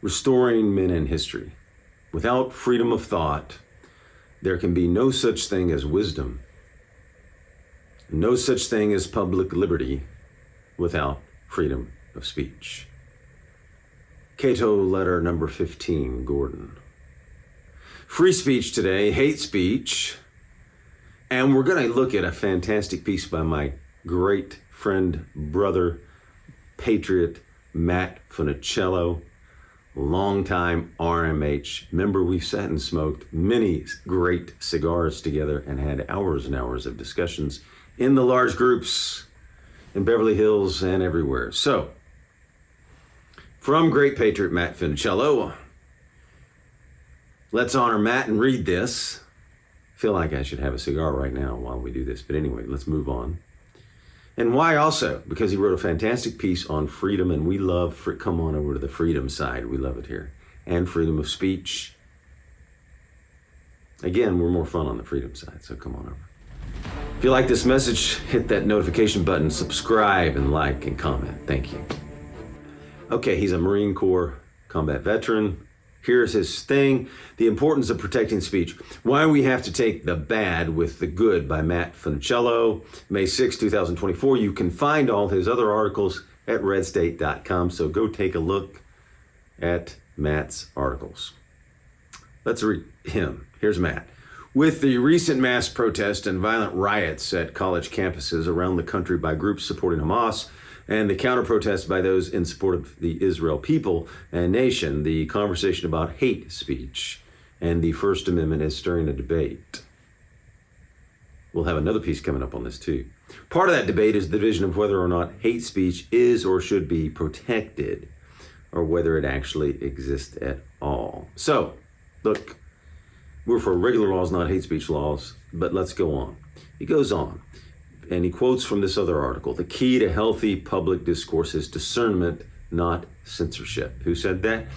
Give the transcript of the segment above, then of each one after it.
restoring men in history. Without freedom of thought, there can be no such thing as wisdom, no such thing as public liberty without freedom of speech. Cato letter number 15, Gordon. Free speech today, hate speech, and we're going to look at a fantastic piece by my great friend, brother, patriot, Matt Funicello, longtime RMH member. We've sat and smoked many great cigars together and had hours and hours of discussions in the large groups in Beverly Hills and everywhere. So, from great patriot Matt Funicello, let's honor Matt and read this. I feel like I should have a cigar right now while we do this, but anyway, let's move on. And why also? Because he wrote a fantastic piece on freedom, and we love, come on over to the freedom side, we love it here, and freedom of speech. Again, we're more fun on the freedom side, so come on over. If you like this message, hit that notification button, subscribe, and like and comment. Thank you. Okay, he's a Marine Corps combat veteran. Here's his thing, The Importance of Protecting Speech. Why We Have to Take the Bad with the Good by Matt Funicello, May 6, 2024. You can find all his other articles at redstate.com, so go take a look at Matt's articles. Let's read him. Here's Matt. With the recent mass protests and violent riots at college campuses around the country by groups supporting Hamas, and the counter-protests by those in support of the Israel people and nation, the conversation about hate speech and the First Amendment is stirring a debate. We'll have another piece coming up on this too. Part of that debate is the division of whether or not hate speech is or should be protected, or whether it actually exists at all. So, look, we're for regular laws, not hate speech laws, but let's go on. He goes on. And he quotes from this other article, the key to healthy public discourse is discernment, not censorship. Who said that?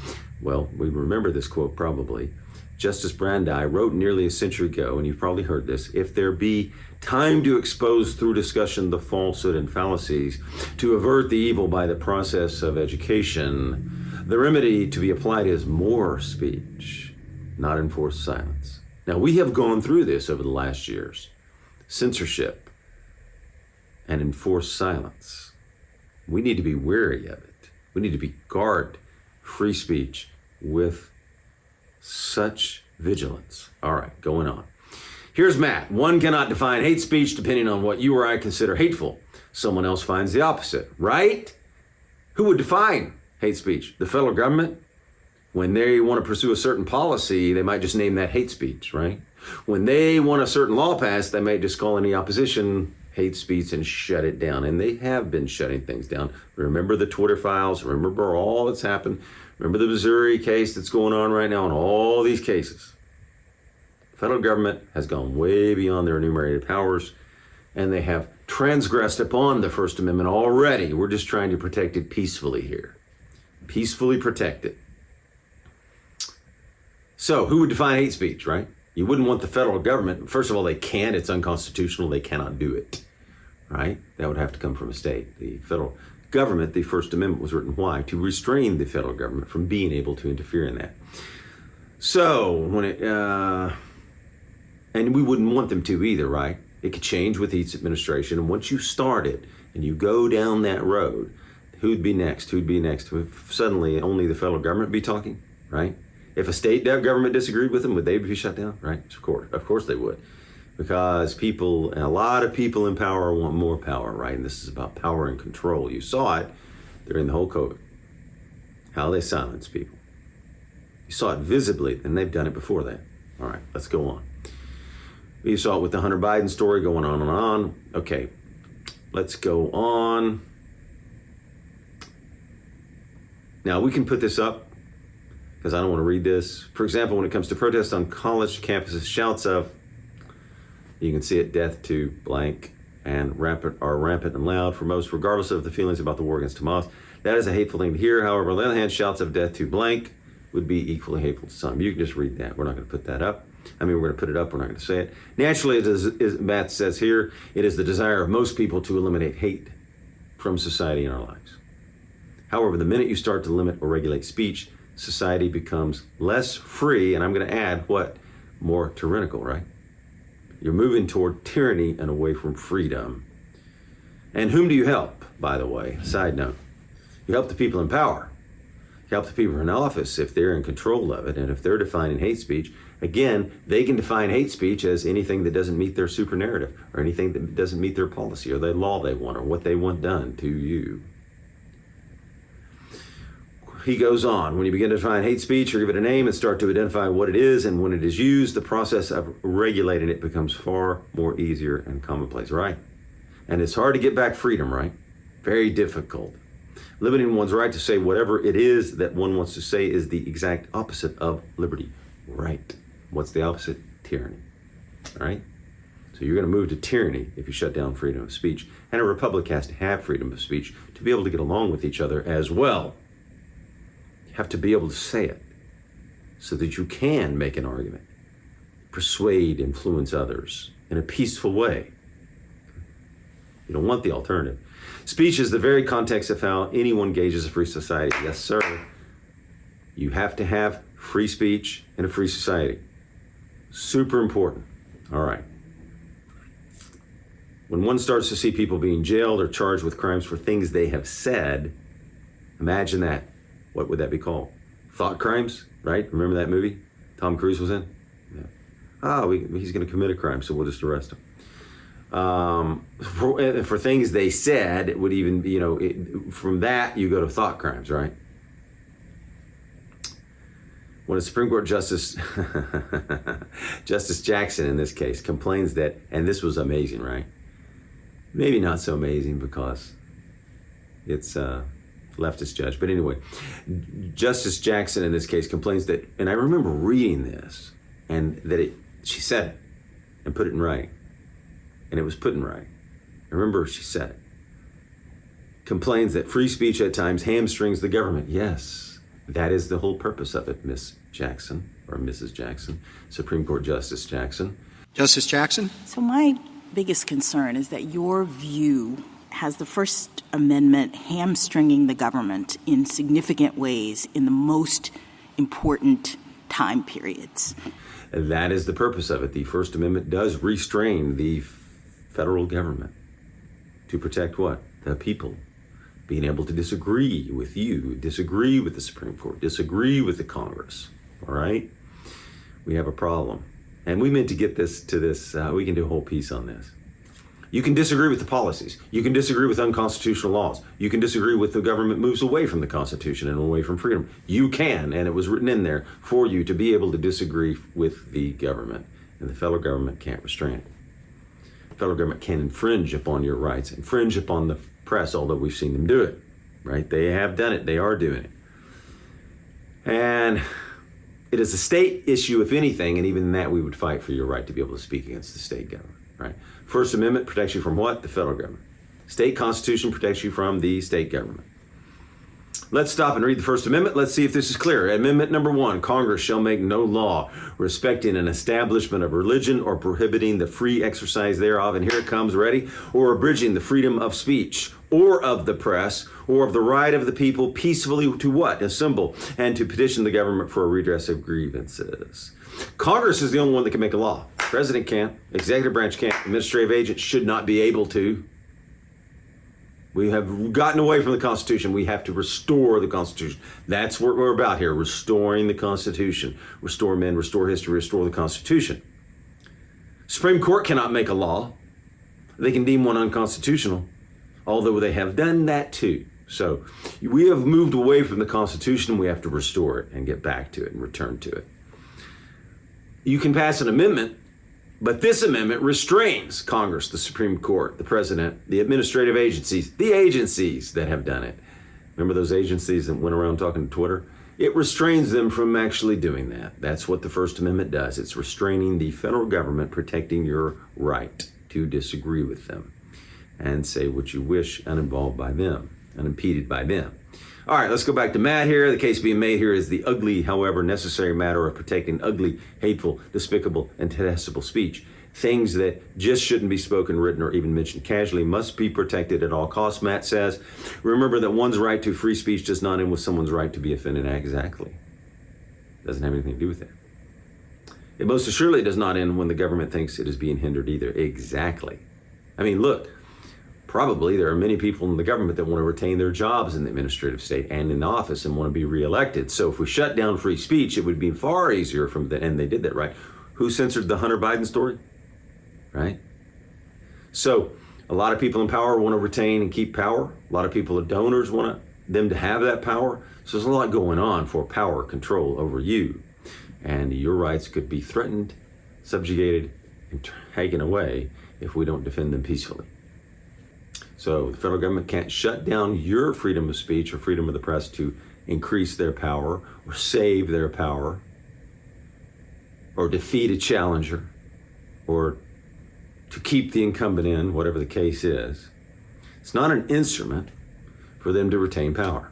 Well, we remember this quote probably. Justice Brandeis wrote nearly a century ago, and you've probably heard this, if there be time to expose through discussion the falsehood and fallacies, to avert the evil by the process of education, the remedy to be applied is more speech, not enforced silence. Now, we have gone through this over the last years. Censorship and enforced silence. We need to be wary of it. We need to guard free speech with such vigilance. All right, going on. Here's Matt. One cannot define hate speech depending on what you or I consider hateful. Someone else finds the opposite, right? Who would define hate speech? The federal government? When they want to pursue a certain policy, they might just name that hate speech, right? When they want a certain law passed, they might just call any opposition hate speech and shut it down. And they have been shutting things down. Remember the Twitter files. Remember all that's happened. Remember the Missouri case that's going on right now and all these cases. The federal government has gone way beyond their enumerated powers, and they have transgressed upon the First Amendment already. We're just trying to protect it peacefully here. Peacefully protect it. So who would define hate speech, right? You wouldn't want the federal government. First of all, they can't. It's unconstitutional. They cannot do it, right? That would have to come from a state. The federal government, the First Amendment was written, why? To restrain the federal government from being able to interfere in that. So, and we wouldn't want them to either, right? It could change with each administration. And once you start it and you go down that road, who'd be next? Who'd be next? Would suddenly only the federal government be talking, right? If a state government disagreed with them, would they be shut down? Right? Of course they would. Because people, and a lot of people in power want more power, right? And this is about power and control. You saw it during the whole COVID, how they silenced people. You saw it visibly, and they've done it before that. All right, let's go on. You saw it with the Hunter Biden story going on and on. Okay, let's go on. Now, we can put this up, because I don't want to read this. For example, when it comes to protests on college campuses, shouts of, you can see it, death to blank, and are rampant and loud for most, regardless of the feelings about the war against Hamas. That is a hateful thing to hear. However, on the other hand, shouts of death to blank would be equally hateful to some. You can just read that. We're not going to put that up. We're going to put it up. We're not going to say it. Naturally, as Matt says here, it is the desire of most people to eliminate hate from society and our lives. However, the minute you start to limit or regulate speech, society becomes less free, and I'm going to add what? More tyrannical, right? You're moving toward tyranny and away from freedom. And whom do you help, by the way? Side note. You help the people in power. You help the people in office if they're in control of it, and if they're defining hate speech. Again, they can define hate speech as anything that doesn't meet their super narrative, or anything that doesn't meet their policy, or the law they want, or what they want done to you. He goes on, when you begin to define hate speech or give it a name and start to identify what it is and when it is used, the process of regulating it becomes far more easier and commonplace, right? And it's hard to get back freedom, right? Very difficult. Limiting one's right to say whatever it is that one wants to say is the exact opposite of liberty, right? What's the opposite? Tyranny, all right? So you're going to move to tyranny if you shut down freedom of speech. And a republic has to have freedom of speech to be able to get along with each other as well. You have to be able to say it so that you can make an argument, persuade, influence others in a peaceful way. You don't want the alternative. Speech is the very context of how anyone gauges a free society. Yes, sir. You have to have free speech in a free society. Super important. All right. When one starts to see people being jailed or charged with crimes for things they have said, imagine that. What would that be called? Thought crimes, right? Remember that movie Tom Cruise was in? Yeah. He's going to commit a crime, so we'll just arrest him. For things they said, it would even be, from that you go to thought crimes, right? When a Supreme Court Justice, Justice Jackson in this case, complains that, and this was amazing, right? Maybe not so amazing because it's leftist judge, but anyway, Justice Jackson in this case complains that, and I remember reading this, and that she said it and put it in writing, and it was put in writing. I remember she said it. Complains that free speech at times hamstrings the government. Yes, that is the whole purpose of it, Miss Jackson, or Mrs. Jackson, Supreme Court Justice Jackson. Justice Jackson? So my biggest concern is that your view has the First Amendment hamstringing the government in significant ways in the most important time periods. That is the purpose of it. The First Amendment does restrain the federal government to protect what? The people. Being able to disagree with you, disagree with the Supreme Court, disagree with the Congress, all right? We have a problem. And we meant to get this to this, we can do a whole piece on this. You can disagree with the policies. You can disagree with unconstitutional laws. You can disagree with the government moves away from the Constitution and away from freedom. You can, and it was written in there for you to be able to disagree with the government. And the federal government can't restrain it. The federal government can infringe upon your rights, infringe upon the press, although we've seen them do it, right? They have done it. They are doing it. And it is a state issue, if anything, and even in that we would fight for your right to be able to speak against the state government. Right. First Amendment protects you from what? The federal government. State Constitution protects you from the state government. Let's stop and read the First Amendment. Let's see if this is clear. Amendment number 1, Congress shall make no law respecting an establishment of religion or prohibiting the free exercise thereof. And here it comes, ready? Or abridging the freedom of speech or of the press or of the right of the people peacefully to what? Assemble and to petition the government for a redress of grievances. Congress is the only one that can make a law. President can't, executive branch can't, administrative agents should not be able to. We have gotten away from the Constitution. We have to restore the Constitution. That's what we're about here, restoring the Constitution. Restore men, restore history, restore the Constitution. Supreme Court cannot make a law. They can deem one unconstitutional, although they have done that too. So we have moved away from the Constitution. We have to restore it and get back to it and return to it. You can pass an amendment, but this amendment restrains Congress, the Supreme Court, the President, the administrative agencies, the agencies that have done it. Remember those agencies that went around talking to Twitter? It restrains them from actually doing that. That's what the First Amendment does. It's restraining the federal government, protecting your right to disagree with them and say what you wish, uninvolved by them, unimpeded by them. All right, let's go back to Matt here. The case being made here is the ugly, however necessary matter of protecting ugly, hateful, despicable, and detestable speech. Things that just shouldn't be spoken, written, or even mentioned casually must be protected at all costs, Matt says. Remember that one's right to free speech does not end with someone's right to be offended. Exactly. Doesn't have anything to do with that. It most assuredly does not end when the government thinks it is being hindered either. Exactly. I mean, look, probably there are many people in the government that want to retain their jobs in the administrative state and in office and want to be reelected. So if we shut down free speech, it would be far easier and they did that, right? Who censored the Hunter Biden story? Right? So a lot of people in power want to retain and keep power. A lot of people, donors, want them to have that power. So there's a lot going on for power control over you. And your rights could be threatened, subjugated, and taken away if we don't defend them peacefully. So the federal government can't shut down your freedom of speech or freedom of the press to increase their power or save their power or defeat a challenger or to keep the incumbent in, whatever the case is. It's not an instrument for them to retain power.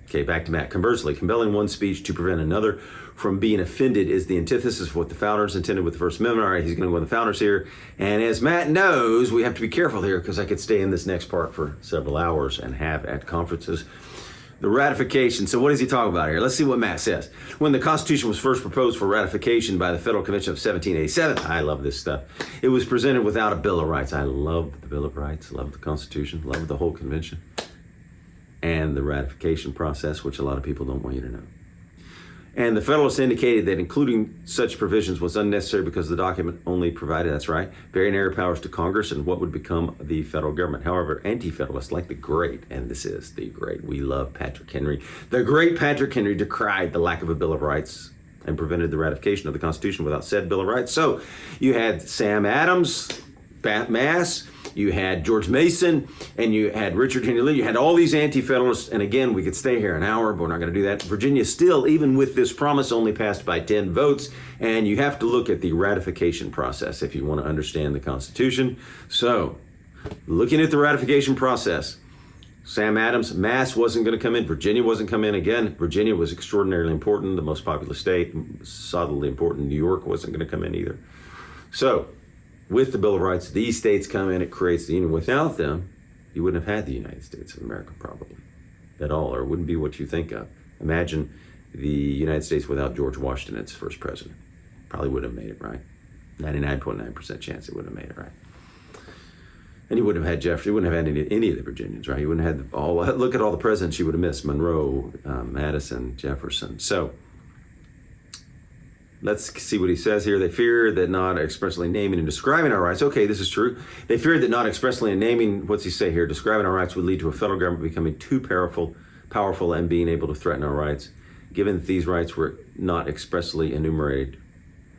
Okay, back to Matt. Conversely, compelling one speech to prevent another from being offended is the antithesis of what the founders intended with the First Amendment. All right, he's going to go with the founders here. And as Matt knows, we have to be careful here because I could stay in this next part for several hours and have at conferences. The ratification. So what does he talk about here? Let's see what Matt says. When the Constitution was first proposed for ratification by the Federal Convention of 1787, I love this stuff, it was presented without a Bill of Rights. I love the Bill of Rights, love the Constitution, love the whole convention, and the ratification process, which a lot of people don't want you to know. And the Federalists indicated that including such provisions was unnecessary because the document only provided, that's right, very narrow powers to Congress and what would become the federal government. However, anti-Federalists like the great, and this is the great, we love Patrick Henry, the great Patrick Henry decried the lack of a Bill of Rights and prevented the ratification of the Constitution without said Bill of Rights. So you had Sam Adams, Bat Mass, you had George Mason, and you had Richard Henry Lee. You had all these anti-federalists, and again, we could stay here an hour, but we're not going to do that. Virginia still, even with this promise, only passed by 10 votes, and you have to look at the ratification process if you want to understand the Constitution. So, looking at the ratification process, Sam Adams, Mass wasn't going to come in. Virginia wasn't come in. Again, Virginia was extraordinarily important, the most populous state, solidly important. New York wasn't going to come in either. So, with the Bill of Rights, these states come in, it creates the Union. Without them, you wouldn't have had the United States of America probably at all, or it wouldn't be what you think of. Imagine the United States without George Washington as first president. Probably wouldn't have made it, right? 99.9% chance it wouldn't have made it, right? And he wouldn't have had Jefferson, he wouldn't have had any of the Virginians, right? He wouldn't have had all, look at all the presidents you would have missed, Monroe, Madison, Jefferson. So, let's see what he says here. They fear that not expressly naming and describing our rights. Okay, this is true. They feared that not expressly naming, what's he say here, describing our rights would lead to a federal government becoming too powerful and being able to threaten our rights, given that these rights were not expressly enumerated.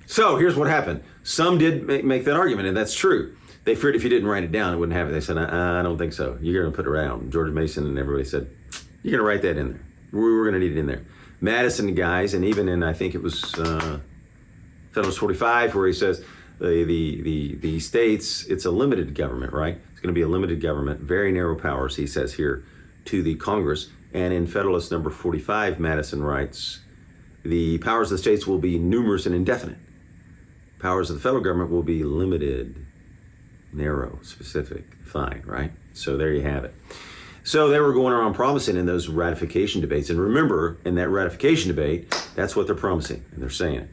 So here's what happened. Some did make that argument, and that's true. They feared if you didn't write it down, it wouldn't have it. They said, I don't think so. You're going to put it around. George Mason and everybody said, you're going to write that in there. We're going to need it in there. Madison guys, and even in, I think it was Federalist 45, where he says the states, it's a limited government, right? It's going to be a limited government, very narrow powers, he says here, to the Congress. And in Federalist number 45, Madison writes, the powers of the states will be numerous and indefinite. Powers of the federal government will be limited, narrow, specific, fine, right? So there you have it. So they were going around promising in those ratification debates. And remember, in that ratification debate, that's what they're promising, and they're saying.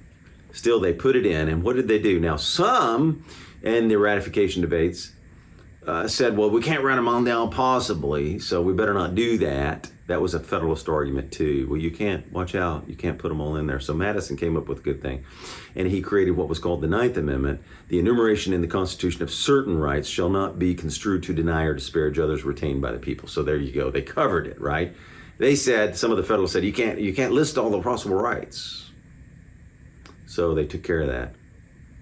Still, they put it in, and what did they do? Now, some in the ratification debates said, well, we can't write them all down possibly, so we better not do that. That was a Federalist argument, too. Well, you can't, watch out, you can't put them all in there. So Madison came up with a good thing, and he created what was called the Ninth Amendment. The enumeration in the Constitution of certain rights shall not be construed to deny or disparage others retained by the people. So there you go. They covered it, right? They said, some of the Federalists said, you can't list all the possible rights. So they took care of that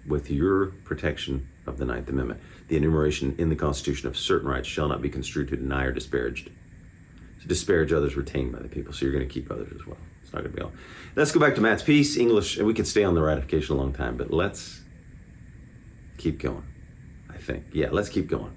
with your protection of the Ninth Amendment. The enumeration in the Constitution of certain rights shall not be construed to deny or disparage others retained by the people. So you're going to keep others as well. It's not going to be all. Let's go back to Matt's piece, English, and we could stay on the ratification a long time, but let's keep going, I think. Yeah, let's keep going.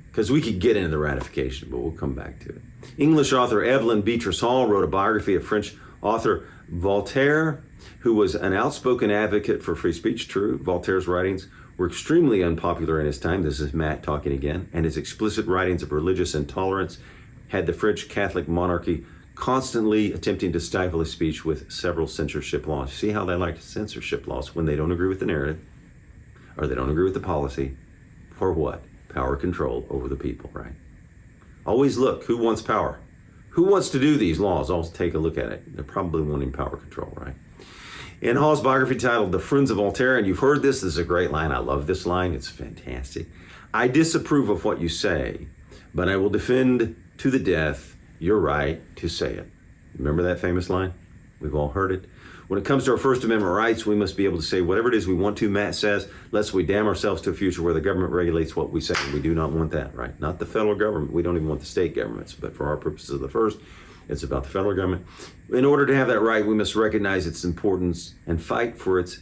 Because we could get into the ratification, but we'll come back to it. English author Evelyn Beatrice Hall wrote a biography of French author Voltaire, who was an outspoken advocate for free speech. True, Voltaire's writings were extremely unpopular in his time. This is Matt talking again. And his explicit writings of religious intolerance had the French Catholic monarchy constantly attempting to stifle his speech with several censorship laws. See how they like censorship laws when they don't agree with the narrative or they don't agree with the policy. For what? Power control over the people, right? Always look, who wants power? Who wants to do these laws? I'll take a look at it. They're probably wanting power control, right? In Hall's biography titled The Friends of Voltaire, and you've heard this, this is a great line. I love this line. It's fantastic. I disapprove of what you say, but I will defend to the death your right to say it. Remember that famous line? We've all heard it. When it comes to our First Amendment rights, we must be able to say whatever it is we want to, Matt says, lest we damn ourselves to a future where the government regulates what we say. We do not want that, right? Not the federal government. We don't even want the state governments. But for our purposes of the first, it's about the federal government. In order to have that right, we must recognize its importance and fight for its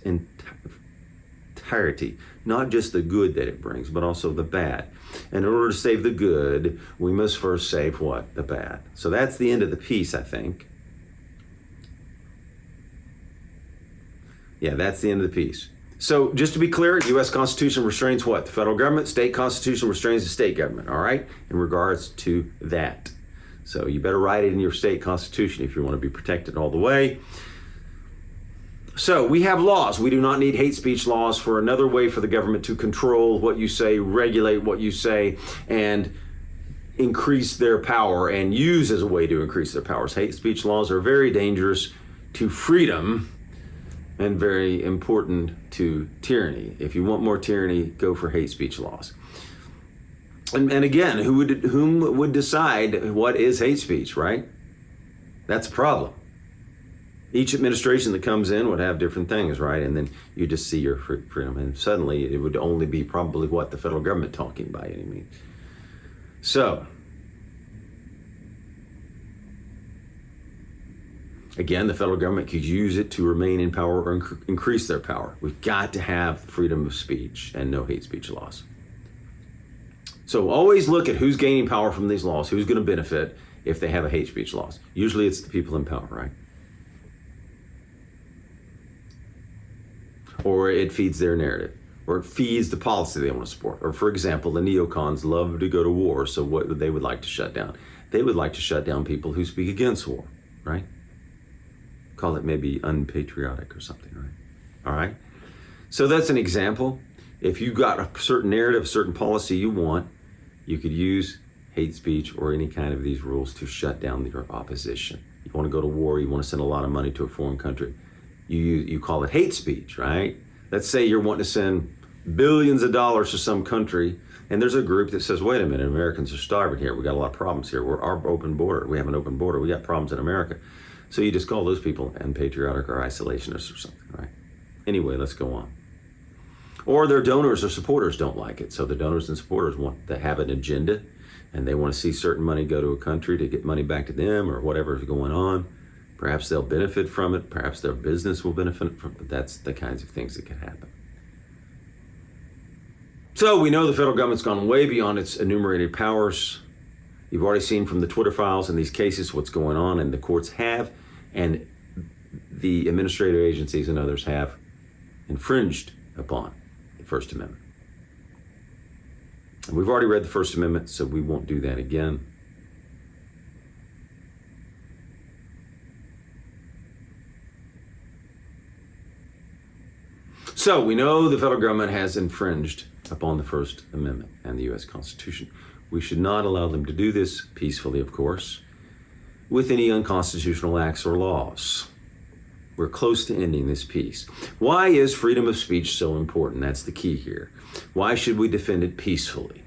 entirety. Not just the good that it brings, but also the bad. And in order to save the good, we must first save what? The bad. So that's the end of the piece, I think. Yeah, that's the end of the piece. So just to be clear, U.S. Constitution restrains what? The federal government. State Constitution restrains the state government, all right? In regards to that. So you better write it in your state constitution if you want to be protected all the way. So we have laws. We do not need hate speech laws for another way for the government to control what you say, regulate what you say, and increase their power and use as a way to increase their powers. Hate speech laws are very dangerous to freedom and very important to tyranny. If you want more tyranny, go for hate speech laws. And again, whom would decide what is hate speech, right? That's a problem. Each administration that comes in would have different things, right? And then you just see your freedom. And suddenly it would only be probably what the federal government talking by any means. So, again, the federal government could use it to remain in power or increase their power. We've got to have freedom of speech and no hate speech laws. So always look at who's gaining power from these laws, who's going to benefit if they have a hate speech laws. Usually it's the people in power, right? Or it feeds their narrative, or it feeds the policy they want to support. Or for example, the neocons love to go to war, so what would they would like to shut down? They would like to shut down people who speak against war, right? Call it maybe unpatriotic or something, right? All right? So that's an example. If you got a certain narrative, a certain policy you want, you could use hate speech or any kind of these rules to shut down your opposition. You want to go to war, you want to send a lot of money to a foreign country. You call it hate speech, right? Let's say you're wanting to send billions of dollars to some country, and there's a group that says, wait a minute, Americans are starving here. We got a lot of problems here. We're our open border. We have an open border. We got problems in America. So you just call those people unpatriotic or isolationists or something, right? Anyway, let's go on. Or their donors or supporters don't like it. So the donors and supporters want to have an agenda, and they want to see certain money go to a country to get money back to them or whatever is going on. Perhaps they'll benefit from it. Perhaps their business will benefit from it. But that's the kinds of things that could happen. So we know the federal government's gone way beyond its enumerated powers. You've already seen from the Twitter files in these cases what's going on, and the courts have, and the administrative agencies and others have infringed upon the First Amendment. And we've already read the First Amendment, so we won't do that again. So we know the federal government has infringed upon the First Amendment and the U.S. Constitution. We should not allow them to do this peacefully, of course, with any unconstitutional acts or laws. We're close to ending this piece. Why is freedom of speech so important? That's the key here. Why should we defend it peacefully?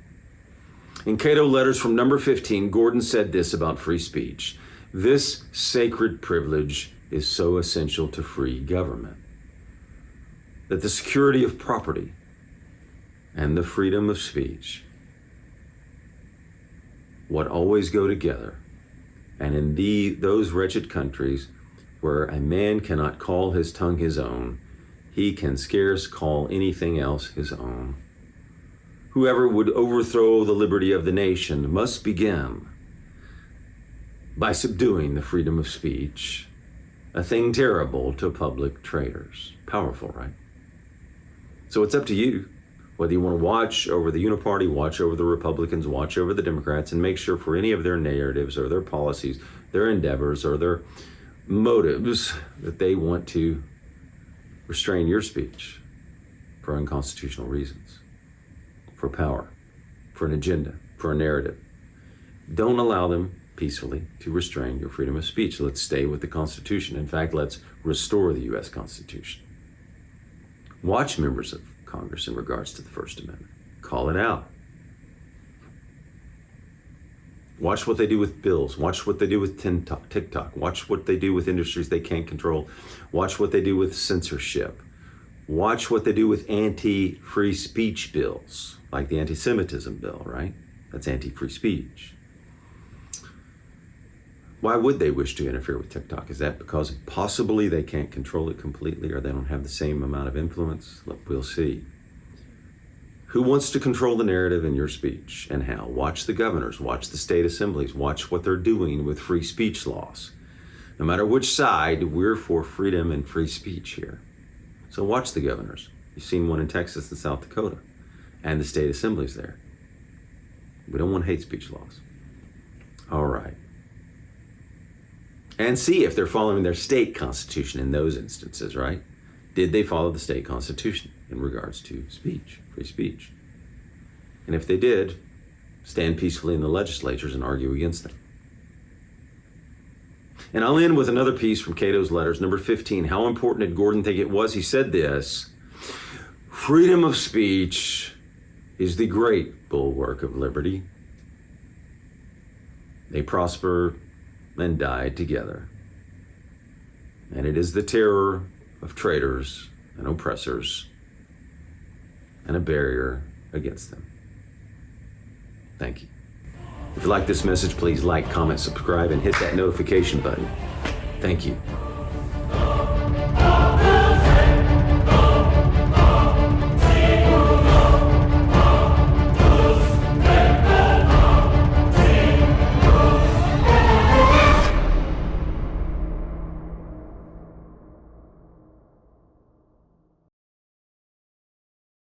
In Cato Letters from number 15, Gordon said this about free speech. This sacred privilege is so essential to free government that the security of property and the freedom of speech would always go together. And in those wretched countries where a man cannot call his tongue his own, he can scarce call anything else his own. Whoever would overthrow the liberty of the nation must begin by subduing the freedom of speech, a thing terrible to public traitors. Powerful, right? So it's up to you. Whether you want to watch over the Uniparty, watch over the Republicans, watch over the Democrats, and make sure for any of their narratives or their policies, their endeavors or their motives that they want to restrain your speech for unconstitutional reasons, for power, for an agenda, for a narrative. Don't allow them peacefully to restrain your freedom of speech. Let's stay with the Constitution. In fact, let's restore the U.S. Constitution. Watch members of Congress in regards to the First Amendment. Call it out. Watch what they do with bills. Watch what they do with TikTok. Watch what they do with industries they can't control. Watch what they do with censorship. Watch what they do with anti-free speech bills, like the anti-Semitism bill, right? That's anti-free speech. Why would they wish to interfere with TikTok? Is that because possibly they can't control it completely or they don't have the same amount of influence? Look, we'll see. Who wants to control the narrative in your speech and how? Watch the governors, watch the state assemblies, watch what they're doing with free speech laws. No matter which side, we're for freedom and free speech here. So watch the governors. You've seen one in Texas and South Dakota and the state assemblies there. We don't want hate speech laws. All right. And see if they're following their state constitution in those instances, right? Did they follow the state constitution in regards to speech, free speech? And if they did, stand peacefully in the legislatures and argue against them. And I'll end with another piece from Cato's letters, number 15. How important did Gordon think it was? He said this: freedom of speech is the great bulwark of liberty. They prosper and died together. And it is the terror of traitors and oppressors and a barrier against them. Thank you. If you like this message, please like, comment, subscribe, and hit that notification button. Thank you.